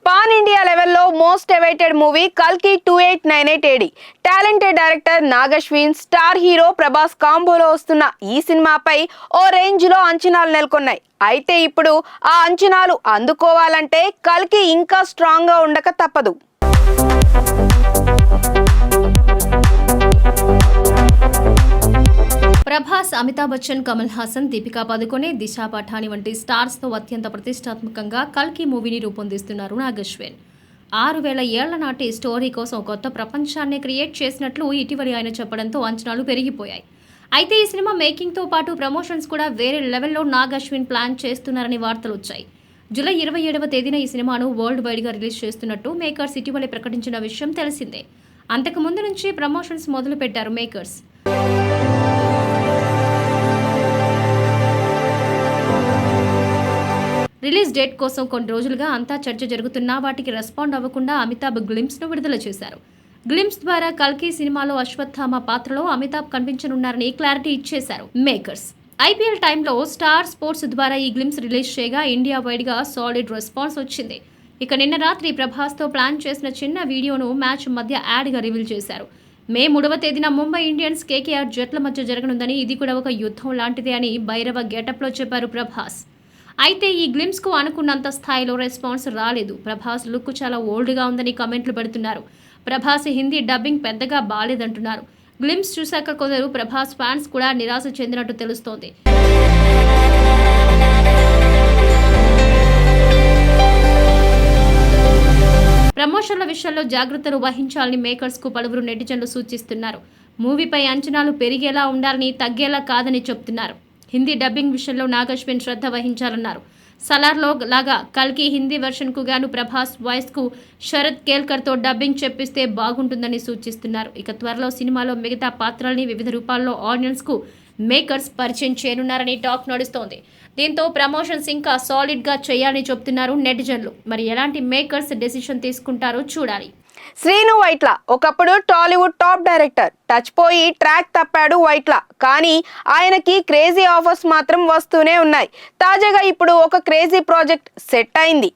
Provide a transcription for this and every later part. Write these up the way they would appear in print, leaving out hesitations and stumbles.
Pan India లెవెల్లో most awaited movie కల్కి 2898 AD. Talented director Nagashwin, star hero Prabhas కాంబోలో వస్తున్న ఈ సినిమాపై ఓ రేంజ్ లో అంచనాలు నెలకొన్నాయి. అయితే ఇప్పుడు ఆ అంచనాలు అందుకోవాలంటే కల్కి ఇంకా స్ట్రాంగ్ గా ఉండక తప్పదు. ప్రభాస్, అమితాబ్ బచ్చన్, కమల్ హాసన్, దీపికా పదుకొనే, దిశా పఠాని వంటి స్టార్స్ తో అత్యంత ప్రతిష్టాత్మకంగా కల్కి మూవీని రూపొందిస్తున్నారు నాగశ్విన్. 6000 ఏళ్ల నాటి స్టోరీ కోసం కొత్త ప్రపంచాన్ని క్రియేట్ చేసినట్లు ఇటీవలి ఆయన చెప్పడంతో అంచనాలు పెరిగిపోయాయి. అయితే ఈ సినిమా మేకింగ్ తో పాటు ప్రమోషన్స్ కూడా వేరే లెవెల్లో నాగశ్విన్ ప్లాన్ చేస్తున్నారని వార్తలు వచ్చాయి. జూలై 27వ తేదీన ఈ సినిమాను వరల్డ్ వైడ్ గా రిలీజ్ చేస్తున్నట్టు మేకర్స్ ఇటీవలే ప్రకటించిన విషయం తెలిసిందే. అంతకు ముందు నుంచి ప్రమోషన్స్ మొదలు పెట్టారు మేకర్స్. రిలీజ్ డేట్ కోసం కొన్ని రోజులుగా అంతా చర్చ జరుగుతున్నా వాటికి రెస్పాండ్ అవ్వకుండా అమితాబ్ గ్లింప్స్ ను విడుదల చేశారు. గ్లింప్స్ ద్వారా కల్కి సినిమాలో అశ్వత్థామ పాత్రలో అమితాబ్ కనిపించనున్నారని క్లారిటీ ఇచ్చేశారు మేకర్స్. ఐపీఎల్ టైంలో స్టార్ స్పోర్ట్స్ ద్వారా ఈ గ్లింప్స్ రిలీజ్ చేయగా ఇండియా వైడ్ గా సాలిడ్ రెస్పాన్స్ వచ్చింది. ఇక నిన్న రాత్రి ప్రభాస్ తో ప్లాన్ చేసిన చిన్న వీడియోను మ్యాచ్ మధ్య యాడ్ గా రివీల్ చేశారు. మే 3వ తేదీన ముంబై ఇండియన్స్ కేకేఆర్ జట్ల మధ్య జరగనుందని, ఇది కూడా ఒక యుద్ధం లాంటిదే అని భైరవ గెటప్ లో చెప్పారు ప్రభాస్. అయితే ఈ గ్లిమ్స్ కు అనుకున్నంత స్థాయిలో రెస్పాన్స్ రాలేదు. ప్రభాస్ లుక్ చాలా ఓల్డ్ గా ఉందని కామెంట్లు పెడుతున్నారు. ప్రభాస్ హిందీ డబ్బింగ్ పెద్దగా బాలేదంటున్నారు. గ్లిమ్స్ చూశాక కొందరు ప్రభాస్ ఫ్యాన్స్ కూడా నిరాశ చెందినట్టు తెలుస్తోంది. ప్రమోషన్ల విషయంలో జాగ్రత్తలు వహించాలని మేకర్స్ కు పలువురు నెటిజన్లు సూచిస్తున్నారు. మూవీపై అంచనాలు పెరిగేలా ఉండాలని, తగ్గేలా కాదని చెప్తున్నారు. హిందీ డబ్బింగ్ విషయంలో నాగశ్విన్ శ్రద్ధ వహించాలన్నారు. సలార్లో లాగా కల్కి హిందీ వెర్షన్ కు గాను ప్రభాస్ వాయిస్ కు శరత్ కేల్కర్ తో డబ్బింగ్ చెప్పిస్తే బాగుంటుందని సూచిస్తున్నారు. ఇక త్వరలో సినిమాలో మిగతా పాత్రల్ని వివిధ రూపాల్లో ఆడియన్స్ కు మేకర్స్ పరిచయం చేయనున్నారని టాక్ నడుస్తోంది. దీంతో ప్రమోషన్స్ ఇంకా సాలిడ్ గా చేయాలని చెప్తున్నారు నెటిజన్లు. మరి ఎలాంటి మేకర్స్ డెసిషన్ తీసుకుంటారో చూడాలి. శ్రీను వైట్ల ఒకప్పుడు టాలీవుడ్ టాప్ డైరెక్టర్. టచ్ పోయి ట్రాక్ తప్పాడు వైట్ల. కానీ ఆయనకి క్రేజీ ఆఫర్స్ మాత్రం వస్తూనే ఉన్నాయి. తాజాగా ఇప్పుడు ఒక క్రేజీ ప్రాజెక్ట్ సెట్ అయింది.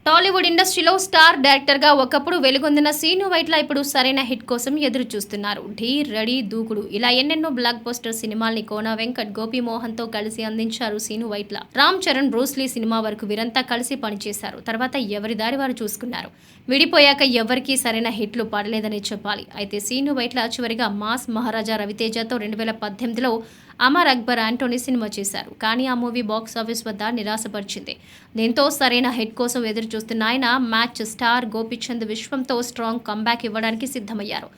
టాలీవుడ్ ఇండస్ట్రీలో స్టార్ డైరెక్టర్ గా ఒకప్పుడు వెలుగొందిన శ్రీను వైట్ల ఇప్పుడు సరైన హిట్ కోసం ఎదురు చూస్తున్నారు. ఢీ, రెడీ, దూకుడు ఇలా ఎన్నెన్నో బ్లాక్ బస్టర్ సినిమాల్ని కోన వెంకట్, గోపి మోహన్ తో కలిసి అందించారు శ్రీను వైట్ల. రామ్ చరణ్, బ్రూస్లీ సినిమా వరకు వీరంతా కలిసి పనిచేశారు. తర్వాత ఎవరి దారి వారు చూసుకున్నారు. విడిపోయాక ఎవరికీ సరైన హిట్లు పడలేదని చెప్పాలి. అయితే శ్రీను వైట్ల చివరిగా మాస్ మహారాజా రవితేజతో 2018లో అమర్ అక్బర్ ఆంటోనీ సినిమా చేశారు. కానీ ఆ మూవీ బాక్స్ ఆఫీస్ వద్ద నిరాశపరిచింది. దీంతో సరైన హిట్ కోసం ఎదురు చూస్తున్న ఆయన మ్యాచ్ స్టార్ గోపీచంద్ విశ్వంతో స్ట్రాంగ్ కంబ్యాక్ ఇవ్వడానికి సిద్ధమయ్యారు.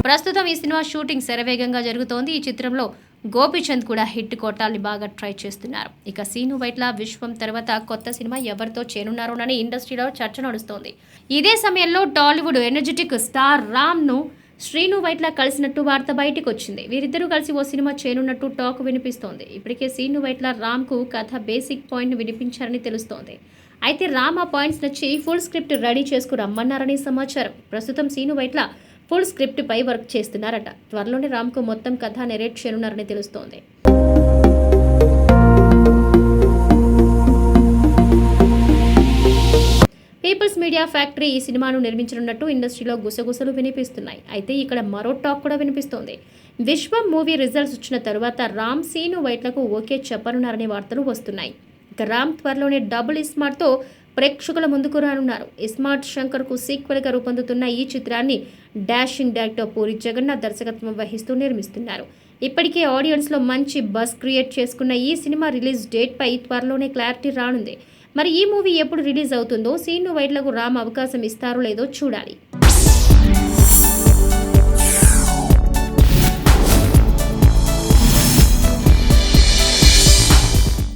ప్రస్తుతం ఈ సినిమా షూటింగ్ శరవేగంగా జరుగుతోంది. ఈ చిత్రంలో గోపీచంద్ కూడా హిట్ కొట్టాలని బాగా ట్రై చేస్తున్నారు. ఇక శ్రీను వైట్ల విశ్వం తర్వాత కొత్త సినిమా ఎవరితో చేరున్నారోనని ఇండస్ట్రీలో చర్చ నడుస్తోంది. ఇదే సమయంలో టాలీవుడ్ ఎనర్జెటిక్ స్టార్ రామ్ ను శ్రీను వైట్ల కలిసినట్టు వార్త బయటకు వచ్చింది. వీరిద్దరూ కలిసి ఓ సినిమా చేరున్నట్టు టాక్ వినిపిస్తోంది. ఇప్పటికే శ్రీను వైట్ల రామ్ కు కథ బేసిక్ పాయింట్ వినిపించారని తెలుస్తోంది. అయితే రామ్ ఆ పాయింట్స్ నచ్చి ఫుల్ స్క్రిప్ట్ రెడీ చేసుకు రమ్మన్నారని సమాచారం. ప్రస్తుతం శ్రీను వైట్ల ఫుల్ స్క్రిప్ట్ పై వర్క్ చేస్తున్నారట. త్వరలోనే రామ్ కు మొత్తం కథ నెరేట్ చేయనున్నారని తెలుస్తోంది. పీపుల్స్ మీడియా ఫ్యాక్టరీ ఈ సినిమాను నిర్మించనున్నట్టు ఇండస్ట్రీలో గుసగుసలు వినిపిస్తున్నాయి. అయితే ఇక్కడ మరో టాక్ కూడా వినిపిస్తోంది. విశ్వం మూవీ రిజల్ట్స్ వచ్చిన తరువాత రామ్, శ్రీను వైట్లకు ఓకే చెప్పనున్నారనే వార్తలు వస్తున్నాయి. ఇక రామ్ త్వరలోనే డబుల్ ఇస్మార్ట్ తో ప్రేక్షకుల ముందుకు రానున్నారు. ఇస్మార్ట్ శంకర్ కు సీక్వెల్ గా రూపొందుతున్న ఈ చిత్రాన్ని డాషింగ్ డైరెక్టర్ పూరి జగన్నాథ్ దర్శకత్వం వహిస్తూ నిర్మిస్తున్నారు. ఇప్పటికే ఆడియన్స్ లో మంచి బజ్ క్రియేట్ చేసుకున్న ఈ సినిమా రిలీజ్ డేట్ పై త్వరలోనే క్లారిటీ రానుంది. మరి ఈ మూవీ ఎప్పుడు రిలీజ్ అవుతుందో, శ్రీను వైట్లకు రామ్ అవకాశం ఇస్తారో లేదో చూడాలి.